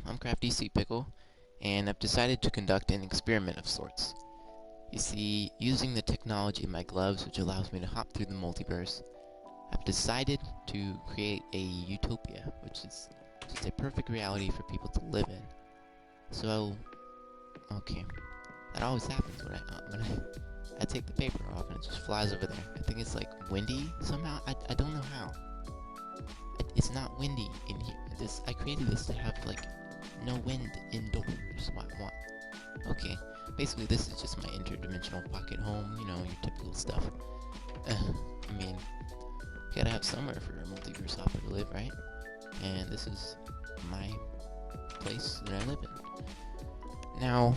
I'm CraftySeaPickle, and I've decided to conduct an experiment of sorts. You see, using the technology in my gloves, which allows me to hop through the multiverse, I've decided to create a utopia, which is just a perfect reality for people to live in. So, okay, that always happens when I take the paper off and it just flies over there. I think it's like windy somehow. I don't know how. It's not windy in here. I created this to have like no wind indoors. What? Okay, basically this is just my interdimensional pocket home. You know, your typical stuff. I mean, gotta have somewhere for a multiverse hopper to live, right? And this is my place that I live in. Now,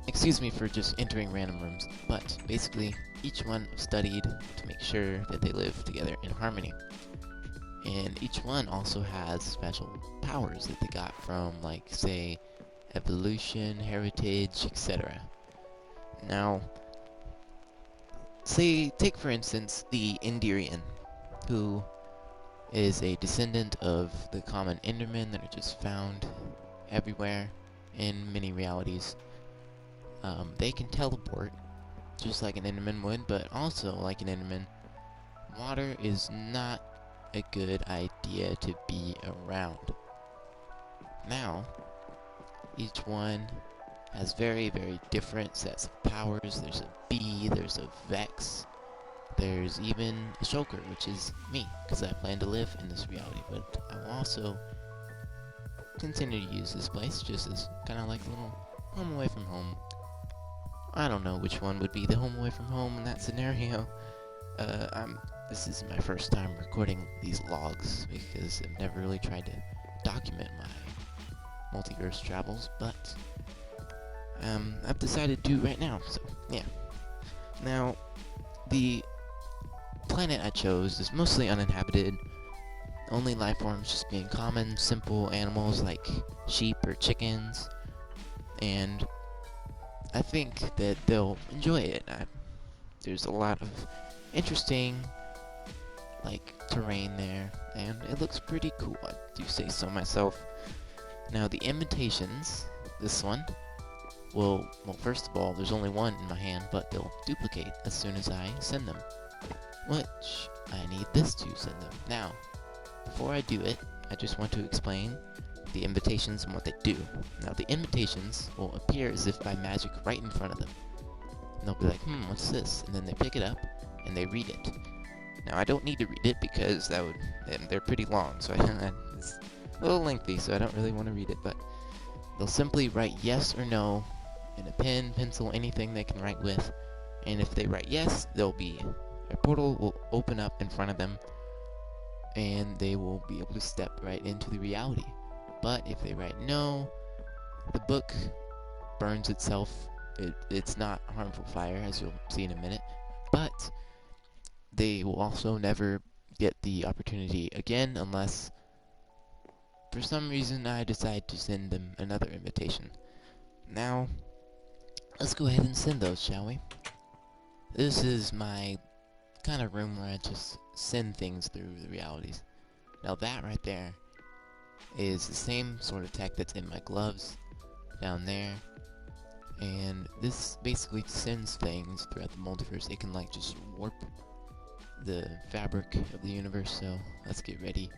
excuse me for just entering random rooms, but basically each one I've studied to make sure that they live together in harmony. And each one also has special powers that they got from, like, say, evolution, heritage, etc. Now, take for instance the Indirian, who is a descendant of the common Endermen that are just found everywhere in many realities. They can teleport, just like an Enderman would, but also, like an Enderman, water is not a good idea to be around. Now, each one has very, very different sets of powers. There's a bee, there's a vex, there's even a shulker, which is me, because I plan to live in this reality, but I will also continue to use this place just as kind of like a little home away from home. I don't know which one would be the home away from home in that scenario. This is my first time recording these logs because I've never really tried to document my multiverse travels, but I've decided to right now, so yeah. Now, the planet I chose is mostly uninhabited, only life forms just being common, simple animals like sheep or chickens, and I think that they'll enjoy it. There's a lot of interesting, like, terrain there, and it looks pretty cool, I do say so myself. Now, the invitations, this one, well, first of all, there's only one in my hand, but they'll duplicate as soon as I send them, which I need this to send them. Now, before I do it, I just want to explain the invitations and what they do. Now, the invitations will appear as if by magic right in front of them. And they'll be like, what's this? And then they pick it up, and they read it. Now, I don't need to read it because they're pretty long, so it's a little lengthy, so I don't really want to read it, but they'll simply write yes or no in a pen, pencil, anything they can write with, and if they write yes, a portal will open up in front of them, and they will be able to step right into the reality. But if they write no, the book burns itself. It's not harmful fire, as you'll see in a minute, but they will also never get the opportunity again unless for some reason I decide to send them another invitation. Now, let's go ahead and send those, shall we? This is my kind of room where I just send things through the realities. Now that right there is the same sort of tech that's in my gloves down there, and this basically sends things throughout the multiverse. It can like just warp the fabric of the universe, so let's get ready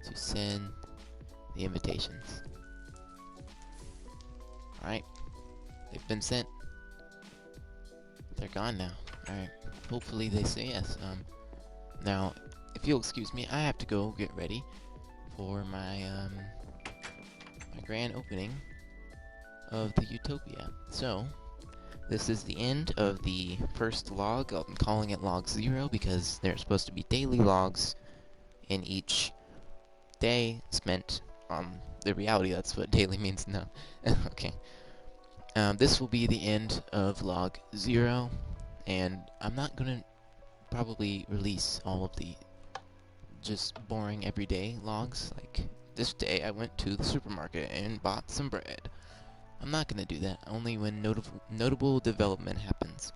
to send the invitations. Alright, they've been sent. They're gone now. Alright, hopefully they say yes. Now, if you'll excuse me, I have to go get ready for my grand opening of the Utopia. So, this is the end of the first log. I'm calling it log 0 because there's supposed to be daily logs in each day spent on the reality. That's what daily means now. Okay. This will be the end of log 0, and I'm not gonna probably release all of the just boring everyday logs. Like, this day I went to the supermarket and bought some bread. I'm not gonna do that, only when notable development happens,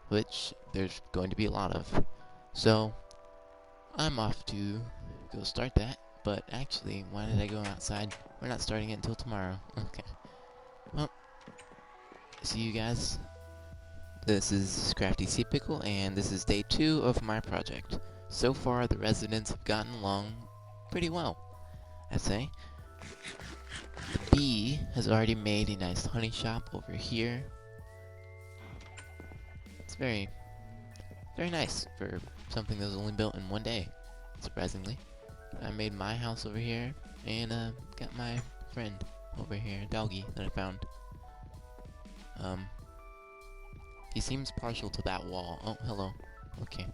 which there's going to be a lot of. So, I'm off to go start that, But actually, why did I go outside? We're not starting it until tomorrow. Okay. Well, see you guys. This is CraftySeaPickle, and this is day 2 of my project. So far, the residents have gotten along pretty well, I'd say. The bee has already made a nice honey shop over here. It's very, very nice for something that was only built in one day, surprisingly. I made my house over here, and got my friend over here, Doggy, that I found. He seems partial to that wall. Oh, hello. Okay.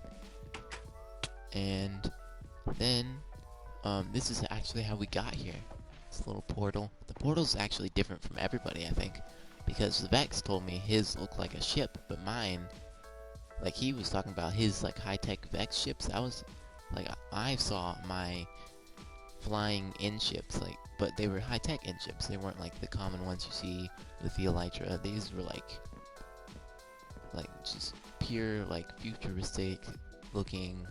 And then, this is actually how we got here. This little portal. The portal's actually different from everybody, I think, because the Vex told me his looked like a ship, but mine, like, he was talking about his, like, high-tech Vex ships. That was, like, I saw my flying in ships, like, but they were high-tech in ships. They weren't like the common ones you see with the Elytra. These were like just pure, like, futuristic looking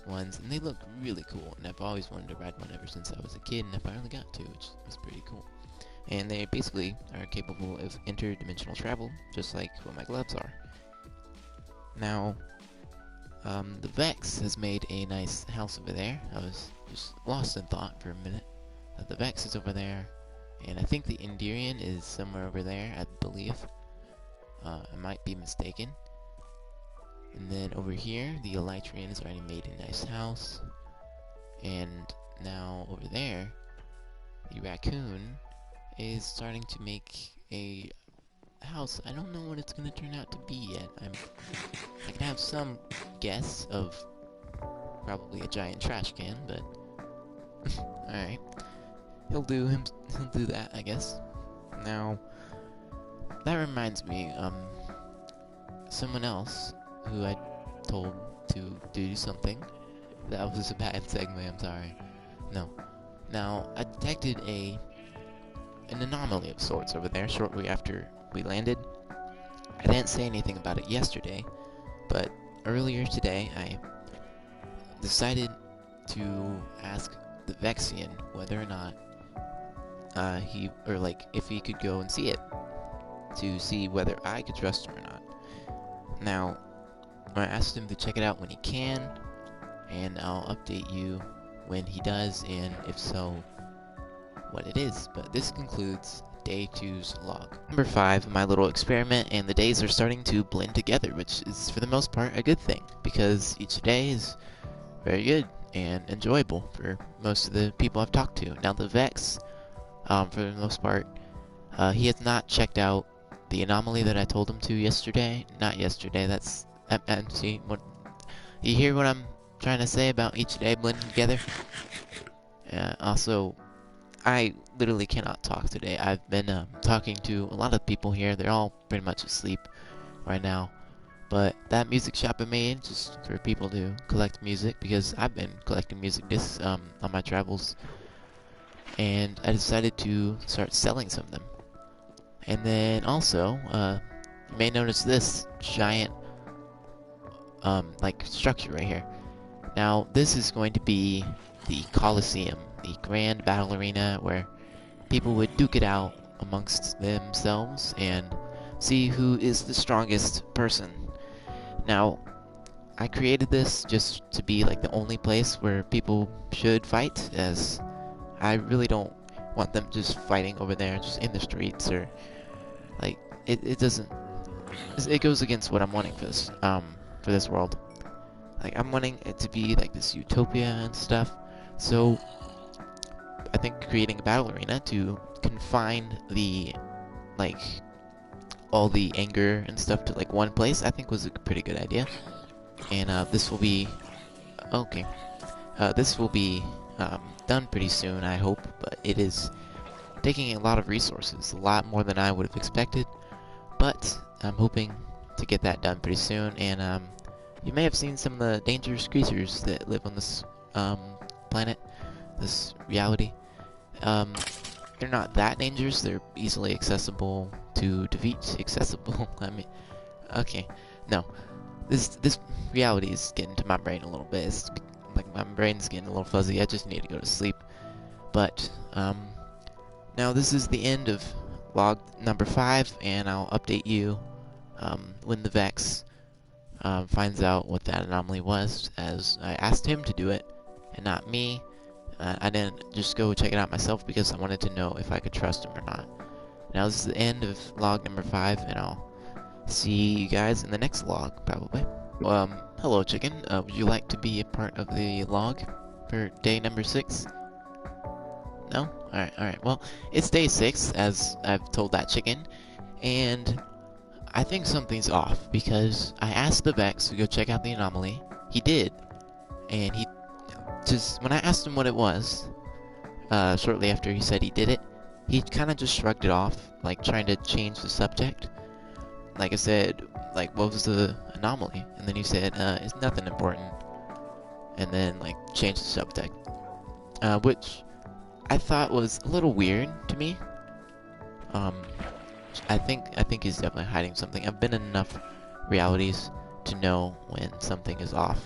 ones, and they look really cool, and I've always wanted to ride one ever since I was a kid, and I finally got to, which was pretty cool. And they basically are capable of interdimensional travel, just like what my gloves are. Now, the Vex has made a nice house over there. I was just lost in thought for a minute. The Vex is over there, and I think the Indirian is somewhere over there, I believe. I might be mistaken. And then over here, the Elytrian has already made a nice house. And now over there, the raccoon is starting to make a house. I don't know what it's going to turn out to be yet. I can have some guess of probably a giant trash can, but alright. He'll do that, I guess. Now, that reminds me, someone else who I told to do something. That was a bad segue, I'm sorry. No. Now, I detected an anomaly of sorts over there shortly after we landed. I didn't say anything about it yesterday, but earlier today I decided to ask the Vexian whether or not if he could go and see it, to see whether I could trust him or not. Now, I asked him to check it out when he can, and I'll update you when he does, and if so, what it is. But this concludes day 2's log. Number 5, my little experiment, and the days are starting to blend together, which is for the most part a good thing, because each day is very good and enjoyable for most of the people I've talked to. Now the Vex, for the most part, he has not checked out the anomaly that I told him to yesterday. Not yesterday, that's... see, what... You hear what I'm trying to say about each day blending together? Also, I literally cannot talk today. I've been talking to a lot of people here. They're all pretty much asleep right now. But that music shop I made, just for people to collect music, because I've been collecting music discs on my travels. And I decided to start selling some of them. And then also, you may notice this giant like structure right here. Now, this is going to be the Coliseum, the grand battle arena where people would duke it out amongst themselves and see who is the strongest person. Now, I created this just to be like the only place where people should fight, as I really don't want them just fighting over there just in the streets, or like it doesn't, it goes against what I'm wanting for this world. Like, I'm wanting it to be like this utopia and stuff. So I think creating a battle arena to confine the, like, all the anger and stuff to like one place, I think was a pretty good idea. And this will be okay. This will be done pretty soon, I hope, but it is taking a lot of resources, a lot more than I would have expected. But I'm hoping to get that done pretty soon. And you may have seen some of the dangerous creatures that live on this planet, this reality. They're not that dangerous. They're easily accessible to defeat. Accessible. I mean, okay, no. This reality is getting to my brain a little bit. It's like my brain's getting a little fuzzy. I just need to go to sleep. But now this is the end of log number 5, and I'll update you when the Vex finds out what that anomaly was, as I asked him to do it and not me. I didn't just go check it out myself because I wanted to know if I could trust him or not. Now this is the end of log number 5, and I'll see you guys in the next log, probably. Hello chicken, would you like to be a part of the log for day number 6? No? Alright, well, it's day 6, as I've told that chicken, and I think something's off, because I asked the Vex to go check out the anomaly. He did, and he just, when I asked him what it was, shortly after he said he did it, he kind of just shrugged it off, like trying to change the subject. Like I said, like, what was the anomaly? And then he said, it's nothing important. And then, like, changed the subject. Which I thought was a little weird to me. I think he's definitely hiding something. I've been in enough realities to know when something is off.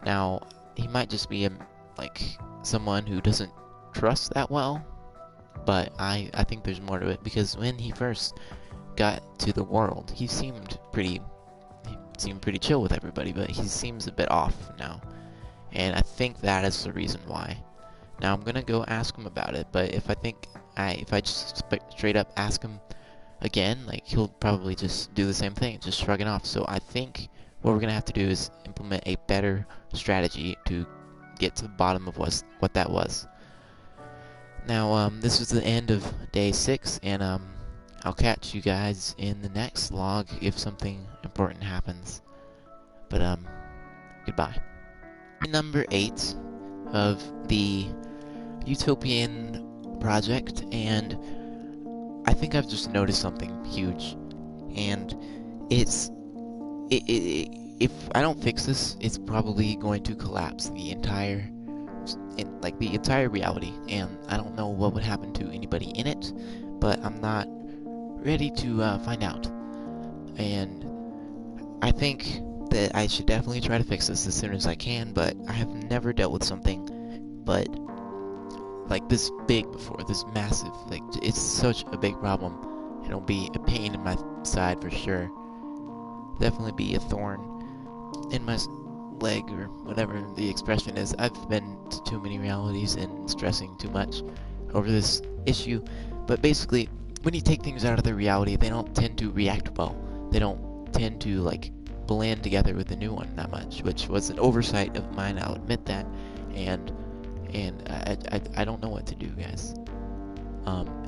Now, he might just be like someone who doesn't trust that well, but I think there's more to it, because when he first got to the world, he seemed pretty chill with everybody, but he seems a bit off now, and I think that is the reason why. Now I'm gonna go ask him about it, but if I just straight up ask him again, like, he'll probably just do the same thing, just shrug it off. So I think what we're gonna have to do is implement a better strategy to get to the bottom of what that was. Now, this was the end of day 6, and I'll catch you guys in the next log if something important happens. But goodbye. Number 8 of the Utopian project, and I think I've just noticed something huge, and if I don't fix this, it's probably going to collapse the entire reality, and I don't know what would happen to anybody in it, but I'm not ready to find out. And I think that I should definitely try to fix this as soon as I can, but I have never dealt with something but like this big before, this massive. Like, it's such a big problem. It'll be a pain in my side for sure. Definitely be a thorn in my leg, or whatever the expression is. I've been to too many realities and stressing too much over this issue. But basically, when you take things out of their reality, they don't tend to react well. They don't tend to, like, blend together with the new one that much, which was an oversight of mine, I'll admit that. And I don't know what to do, guys.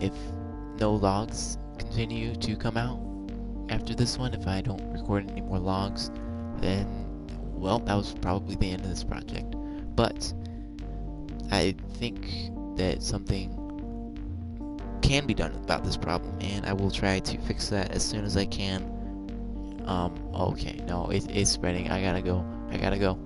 If no logs continue to come out after this one, if I don't record any more logs, then, well, that was probably the end of this project. But I think that something can be done about this problem, and I will try to fix that as soon as I can. Okay, no, it's spreading. I gotta go.